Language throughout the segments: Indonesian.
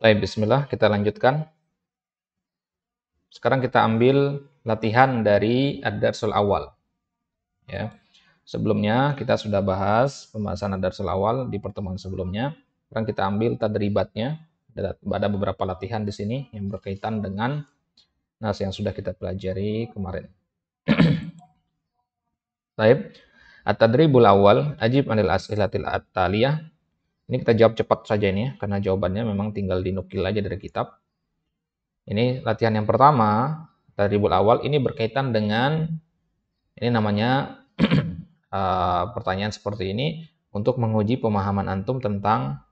Baik, bismillah, kita lanjutkan. Sekarang kita ambil latihan dari ad-darsul awal. Ya. Sebelumnya kita sudah bahas pembahasan ad-darsul awal di pertemuan sebelumnya. Sekarang kita ambil tadribatnya. Ada beberapa latihan di sini yang berkaitan dengan nas yang sudah kita pelajari kemarin. Baik. At-tadribul awal, ajib anil as'ilatil at-taliyah. Ini kita jawab cepat saja ini ya, karena jawabannya memang tinggal dinukil aja dari kitab. Ini latihan yang pertama, tadribul awal, ini berkaitan dengan, ini namanya pertanyaan seperti ini untuk menguji pemahaman antum tentang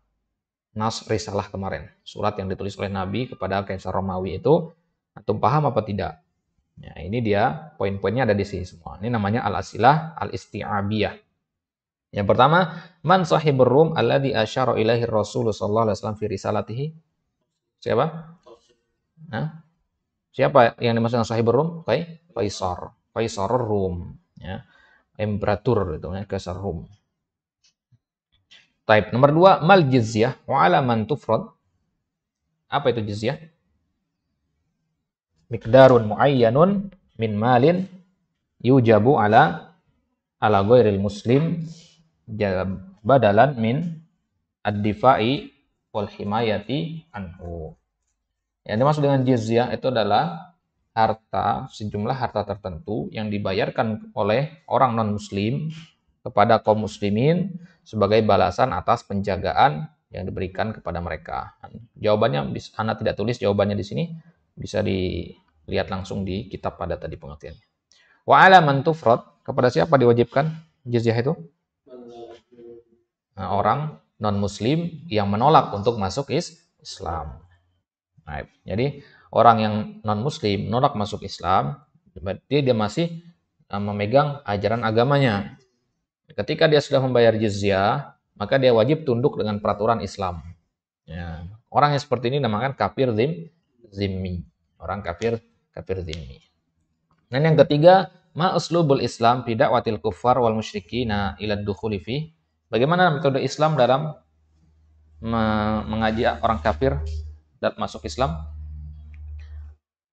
nas risalah kemarin. Surat yang ditulis oleh Nabi kepada Kaisar Romawi itu, antum paham apa tidak? Ya, ini dia, poin-poinnya ada di sini semua. Ini namanya al-asilah al-isti'abiyah. Yang pertama, man sahibur rum alladhi asyara ilaihi Rasulullah sallallahu alaihi wasallam fi risalatihi? Siapa? Nah, siapa yang dimaksud dengan sahibur rum? Kaisar. Kaisar Rum, ya. Imperator itu ya, Kaisar Rum. Type nomor 2, mal jizyah wa ala man tufrad. Apa itu jizyah? Miqdarun muayyanun min malin yujabu ala ghairil muslim badalan min ad-difa'i wal himayati anhu. Yang dimaksud dengan jizyah itu adalah harta, sejumlah harta tertentu yang dibayarkan oleh orang non-muslim kepada kaum muslimin sebagai balasan atas penjagaan yang diberikan kepada mereka. Jawabannya, Anda tidak tulis jawabannya di sini, bisa dilihat langsung di kitab pada tadi pengertiannya. Wa ala man tufrad, kepada siapa diwajibkan jizyah itu? Nah, orang non-muslim yang menolak untuk masuk Islam. Nah, jadi orang yang non-muslim menolak masuk Islam, berarti dia masih memegang ajaran agamanya. Ketika dia sudah membayar jizyah, maka dia wajib tunduk dengan peraturan Islam. Ya. Orang yang seperti ini namakan kafir zimmi. Orang kafir zimmi. Dan yang ketiga, ma uslubul Islam fi da'watil kuffar wal musyrikina ila dukhuli fi. Bagaimana metode Islam dalam mengajak orang kafir dan masuk Islam?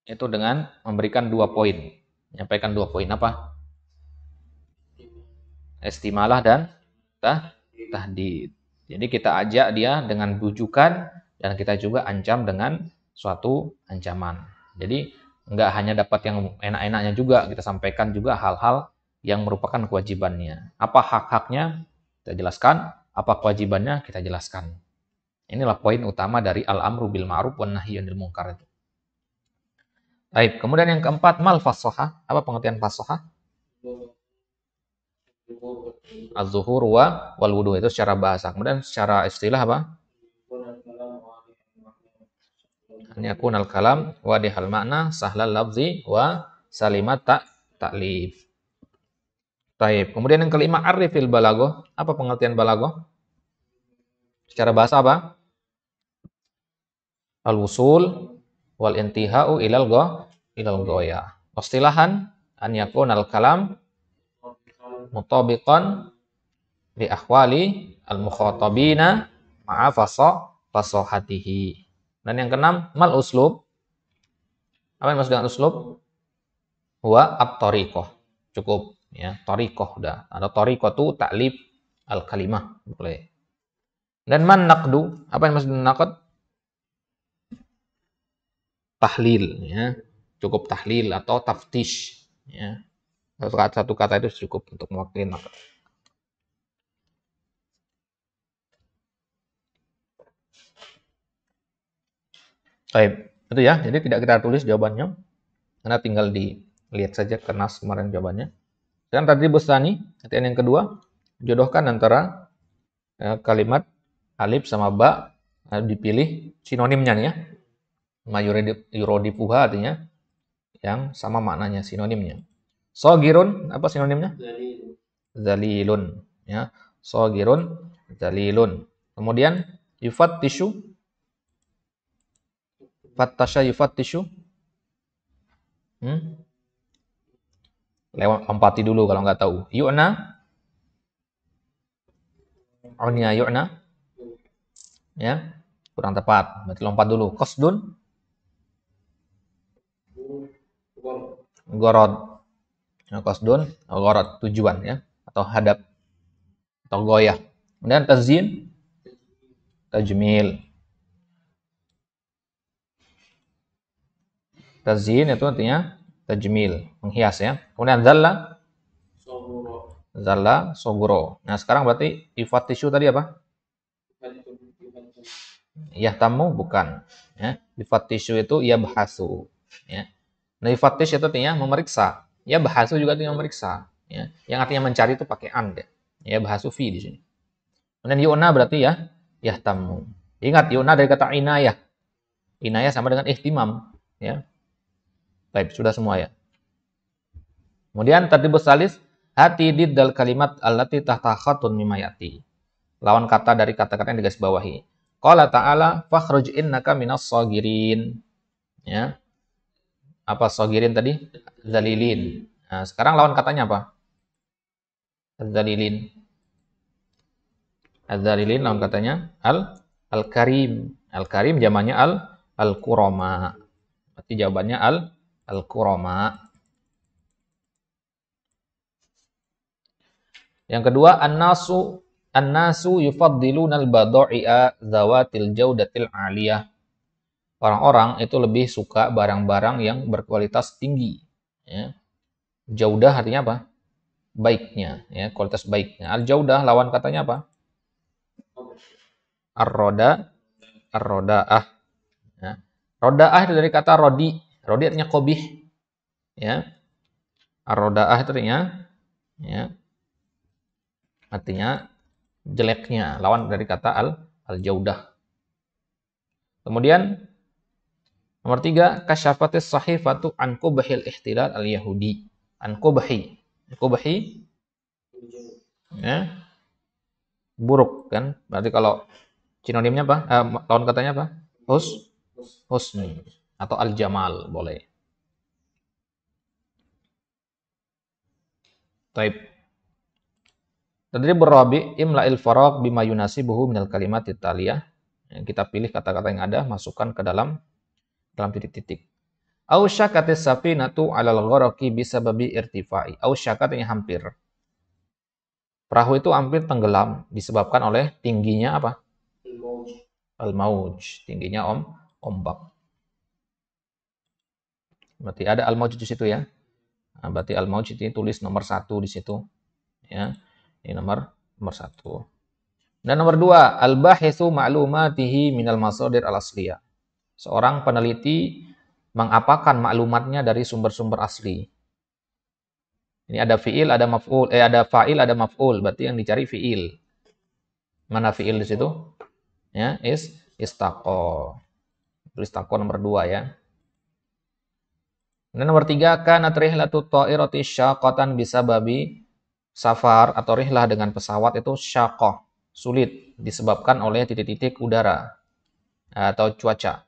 Itu dengan memberikan 2 poin. Menyampaikan 2 poin apa? Istimalah dan tahdid. Jadi kita ajak dia dengan bujukan dan kita juga ancam dengan suatu ancaman. Jadi enggak hanya dapat yang enak-enaknya juga, kita sampaikan juga hal-hal yang merupakan kewajibannya. Apa hak-haknya? Kita jelaskan. Apa kewajibannya? Kita jelaskan. Inilah poin utama dari al-amru bil ma'ruf wan nahyi 'anil munkar itu. Baik, kemudian yang keempat, mal fasahah. Apa pengertian fasahah? Az-zuhur wal wudu, itu secara bahasa. Kemudian secara istilah apa? An yakunal kalam wadihal makna sahlal lafzi wa salimat ta'lif. Taib. Kemudian yang kelima, arifil balagoh. Apa pengertian balagoh? Secara bahasa apa? Al-wusul wal intihau ilal ghoya. Istilahan, an yakunal kalam mutabiqan li akhwali al-mukhatabina ma'a fasahatihi. Dan yang keenam, mal uslub. Apa yang maksud dengan uslub? Huwa at-tariqah. Cukup ya, tariqah udah. Ada tariqah tu ta'lib al-kalimah, boleh. Dan man naqdu, apa yang maksud dengan naqd? Tahlil ya. Cukup tahlil atau taftish ya. Satu kata itu cukup untuk mewakili naqd. Baik, itu ya. Jadi tidak kita tulis jawabannya. Karena tinggal dilihat saja ke nas kemarin jawabannya. Dan tadi bustani, latihan yang kedua, jodohkan antara kalimat alif sama ba, dipilih sinonimnya nih ya. Mayurodifuha artinya yang sama maknanya, sinonimnya. Sogirun, apa sinonimnya? Zalilun. Ya. Sogirun, zalilun. Kemudian yufattishu, fattasha yufattishu. Lewat lompati dulu kalau nggak tahu. Yu'na, unya yu'na. Ya. Kurang tepat. Berarti lompat dulu. Qasdun, gorod. Nah, qasdun, gorod, tujuan ya. Atau hadap. Atau goyah. Kemudian tazyin, tajmil. Tazyin itu artinya tajmil, menghias ya. Kemudian zalla, zalla, sogoro. Nah, sekarang berarti ifatishu tadi apa? Yahtamu bukan. Ya. Ifatishu itu yabhasu. Ya. Nah, ifatish itu artinya memeriksa. Ya bahasu juga artinya memeriksa. Ya. Yang artinya mencari itu pakai an deh. Ya bahasu fi di sini. Kemudian yuna berarti ya yahtamu. Ingat yuna dari kata inayah. Inayah sama dengan ihtimam. Ya. Baik, sudah semua ya. Kemudian tertibus salis hati diddal kalimat allati tahta khatun mimma yati. Lawan kata dari kata-kata yang digaris bawahi. Qala ta'ala fakhruj innaka minas sagirin. Ya. Apa sagirin tadi? Zalilin. Nah, sekarang lawan katanya apa? Zalilin. Az-zalilin lawan katanya al-karim. Al-karim jamannya al-kurama. Berarti jawabannya al-kurama. Yang kedua an-nasu yufaddiluna al-bada'i'a zawatil jaudatil 'aliyah. Orang-orang itu lebih suka barang-barang yang berkualitas tinggi. Ya. Jaudah artinya apa? Baiknya, ya, kualitas baiknya. Al-jaudah lawan katanya apa? Ar-roda, ar-rodaah. Ya. Rodaah itu dari kata rodi. Rodi artinya kobih. Ya. Ar-rodaah itu artinya, ya, artinya jeleknya. Lawan dari kata al-jaudah. Kemudian nomor 3, kasyafatis sahifatu an qubhil ihtilal al-yahudi. An qubhi. Qubhi, ya, buruk kan? Berarti kalau sinonimnya apa? Lawan katanya apa? Husni atau al-jamal boleh. Taib. Tadrib rabi imla'il faraq bima yunasibuhu minal kalimat taliyah. Kita pilih kata-kata yang ada, masukkan ke dalam titik-titik. Au syakatis safinatu 'alal gharaqi bisababi irtifa'i. Au syakat yang hampir. Perahu itu hampir tenggelam disebabkan oleh tingginya apa? Al-mauj, tingginya ombak. Berarti ada al-mauj di situ ya. Nah, berarti al-mauj itu tulis nomor 1 di situ. Ya. Ini nomor 1. Dan nomor 2, al-bahitsu ma'lumatihi minal masadir al-asliyah. Seorang peneliti mengapakan maklumatnya dari sumber-sumber asli. Ini ada fiil, ada maf'ul, ada fa'il, ada maf'ul. Berarti yang dicari fiil. Mana fiil di situ? Ya, istaqo. Tulis taqo nomor 2 ya. Dan nomor 3, kanat rihlatu ta'irati syaqatan bisababi safar atau rihlah dengan pesawat itu syaqah, sulit disebabkan oleh titik-titik udara atau cuaca.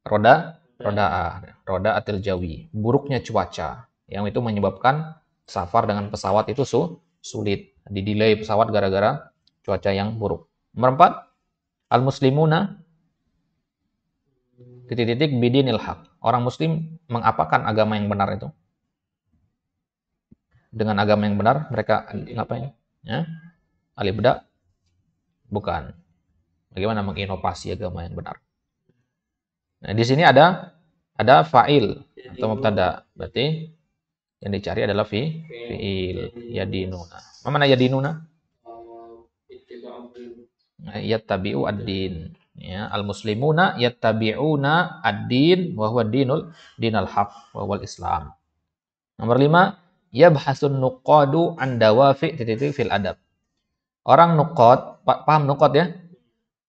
Roda atil jawi, buruknya cuaca yang itu menyebabkan safar dengan pesawat itu sulit, didelay pesawat gara-gara cuaca yang buruk. Nomor 4, al-muslimuna titik-titik bidinil haq. Orang muslim mengapakan agama yang benar itu? Dengan agama yang benar mereka ngapain? Ya? Al-ibda? Bukan. Bagaimana menginovasi agama yang benar? Nah, di sini ada fa'il atau mubtada. Berarti yang dicari adalah fi'il yadinuna. Mana yadinuna? Yattabi'u ad-din. Ya, al-muslimuna yattabi'una ad-din wa huwa dinul haq wa huwal Islam. Nomor 5, yabhasun nuqadu an dawafi titik fil adab. Orang nuqad, paham nuqad ya?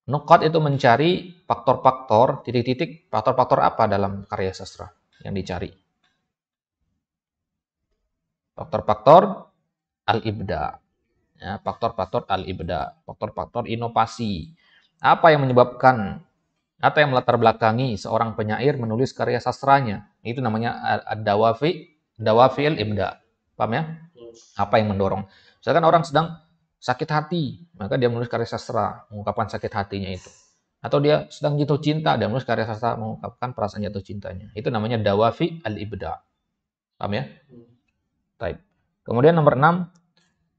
Nuqad itu mencari faktor-faktor titik-titik, faktor-faktor apa dalam karya sastra yang dicari? Faktor-faktor al-ibda. Ya, faktor-faktor al-ibda, faktor-faktor inovasi. Apa yang menyebabkan atau yang melatar belakangi seorang penyair menulis karya sastranya? Itu namanya ad-dawafi al-ibda. Paham ya? Apa yang mendorong? Misalkan orang sedang sakit hati, maka dia menulis karya sastra mengungkapkan sakit hatinya itu. Atau dia sedang jatuh cinta, dia menulis karya sastra mengungkapkan perasaan jatuh cintanya. Itu namanya dawafi al-ibda. Paham ya? Baik. Kemudian nomor 6,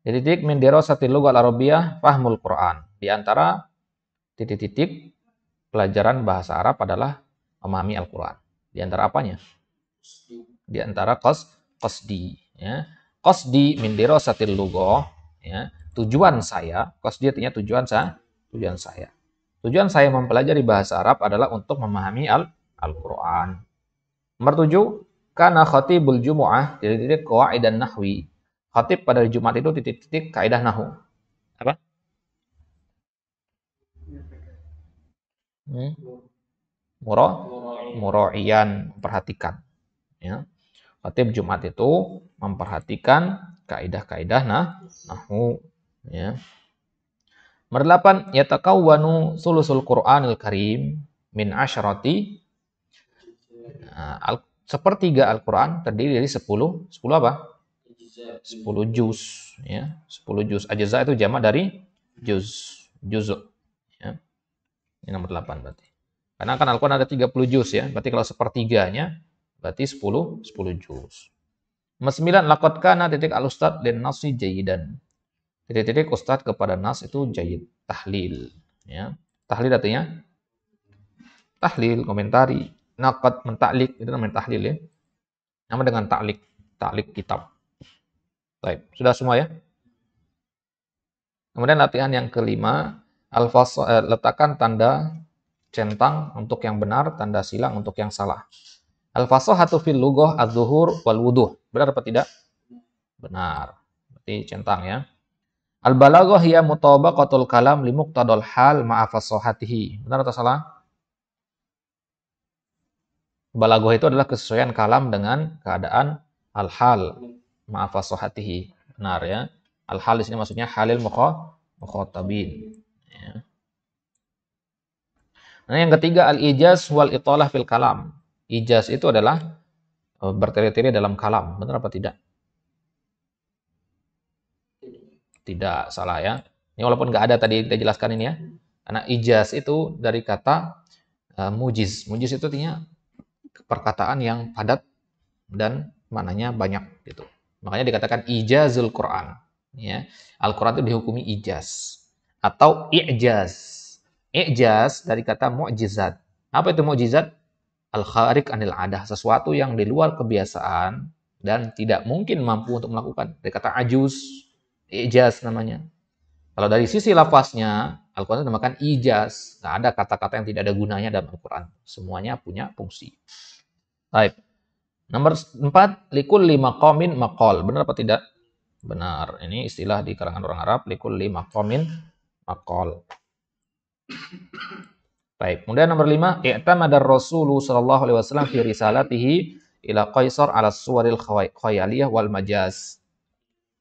titik min dirasatil lughal arabiyyah fahmul Quran. Di antara titik-titik pelajaran bahasa Arab adalah memahami Al-Quran. Di antara apanya? Di antara qasdi, ya. Qasdi min dirasatil lughah, ya. Tujuan saya, qasdi artinya tujuan saya. Tujuan saya mempelajari bahasa Arab adalah untuk memahami Al-Quran. Nomor 7, kana khatibul jumu'ah titik-titik qawaidan nahwi. Khatib pada Jumat itu titik-titik kaidah nahu. Apa? Mura'iyan, memperhatikan. Ya. Khatib Jumat itu memperhatikan kaidah-kaidah nahwu. Ya. Nomor 8, yatakawwanu sulusul Qur'anil Karim min asyarati. Sepertiga Al-Quran terdiri dari 10 apa? 10 juz, ya. 10 juz. Ajza itu jamak dari juz, juz', ya. Ini nomor 8 berarti. Karena kan Al-Quran ada 30 juz, ya. Berarti kalau sepertiganya berarti 10 juz. Nomor 9, laqad kana titik al-ustad lin nasi jayidan. Titik-titik ustad kepada nas itu jayid, tahlil, ya. Tahlil artinya tahlil, komentari. Naqad, mentaklik, itu namanya tahlil, ya. Nama dengan taklik kitab. Baik, sudah semua, ya. Kemudian latihan yang kelima, letakkan tanda centang untuk yang benar, tanda silang untuk yang salah. Al-fasahatu fil lughah adz-dzuhur wal wuduh. Benar apa tidak? Benar. Berarti centang, ya. Al-balaghah hiya mutabaqatul kalam li muqtadal hal ma'a fasahatihi. Benar atau salah? Balaghah itu adalah kesesuaian kalam dengan keadaan al-hal ma'a fasahatihi. Benar, ya. Al-hal di sini maksudnya halil mukhatabin. Ya. Nah, yang ketiga al-ijaz wal italah fil kalam. Ijaz itu adalah bertele-tele dalam kalam. Benar apa tidak? Tidak, salah, ya. Ini walaupun nggak ada tadi kita jelaskan ini, ya. Karena ijaz itu dari kata mujiz. Mujiz itu artinya perkataan yang padat dan maknanya banyak gitu. Makanya dikatakan ijazul Quran, ya. Al-Quran itu dihukumi ijaz atau i'jaz. I'jaz dari kata mu'jizat. Apa itu mu'jizat? Al-khariq anil adah, sesuatu yang di luar kebiasaan dan tidak mungkin mampu untuk melakukan. Dari kata ajuz, i'jaz namanya. Kalau dari sisi lafaznya, Al-Quran itu dinamakan ijaz. Nggak ada kata-kata yang tidak ada gunanya dalam Al-Quran. Semuanya punya fungsi. Baik. Nomor 4, likulli maqamin maqal. Benar apa tidak? Benar. Ini istilah di kalangan orang Arab, likulli maqamin maqal. Baik. Kemudian nomor 5, i'tamada Rasulullah sallallahu alaihi wasallam fi risalatihi ila Qaisar ala suwaril khayaliyah wal majaz.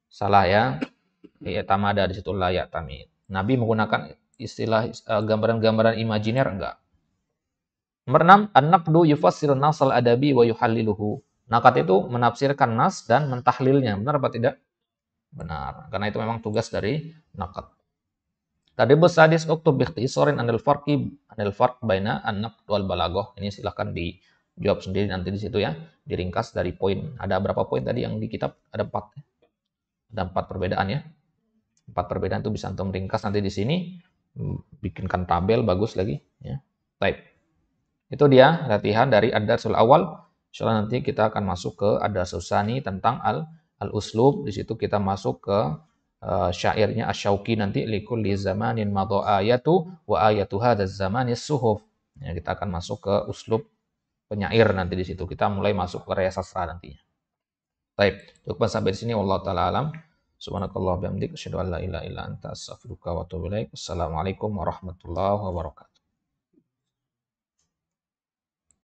Salah, ya. I'tamada di situ la ya'tamid. Nabi menggunakan istilah gambaran-gambaran imajiner enggak? Nomor 6, an-naqdu yufassiru nasal adabi wa yuhalliluhu. Naqad itu menafsirkan nas dan mentahlilnya. Benar apa tidak? Benar. Karena itu memang tugas dari naqad. Tadribus sadis uktub biikhtisarin anil farq baina an-naqd wal balaghah. Ini silakan dijawab sendiri nanti di situ, ya. Diringkas dari poin. Ada berapa poin tadi yang di kitab? Ada 4. Ada 4 perbedaan, ya. 4 perbedaan itu bisa antum ringkas nanti di sini. Bikinkan tabel bagus lagi, ya. Baik. Itu dia latihan dari ad-darsul awal. Insyaallah nanti kita akan masuk ke ad-darsul tsani tentang al-uslub. Di situ kita masuk ke syairnya Asy-Syauqi nanti likulli zamanin madha ayatu wa ayatu hadzal zamani suhuf. Ya, kita akan masuk ke uslub penyair nanti di situ. Kita mulai masuk ke karya sastra nantinya. Baik, cukup sampai di sini, wallahu taala alam. Subhanakallah bihamdik asyhadu an la ilaha illa anta astaghfiruka wa atubu ilaik. Assalamualaikum warahmatullahi wabarakatuh.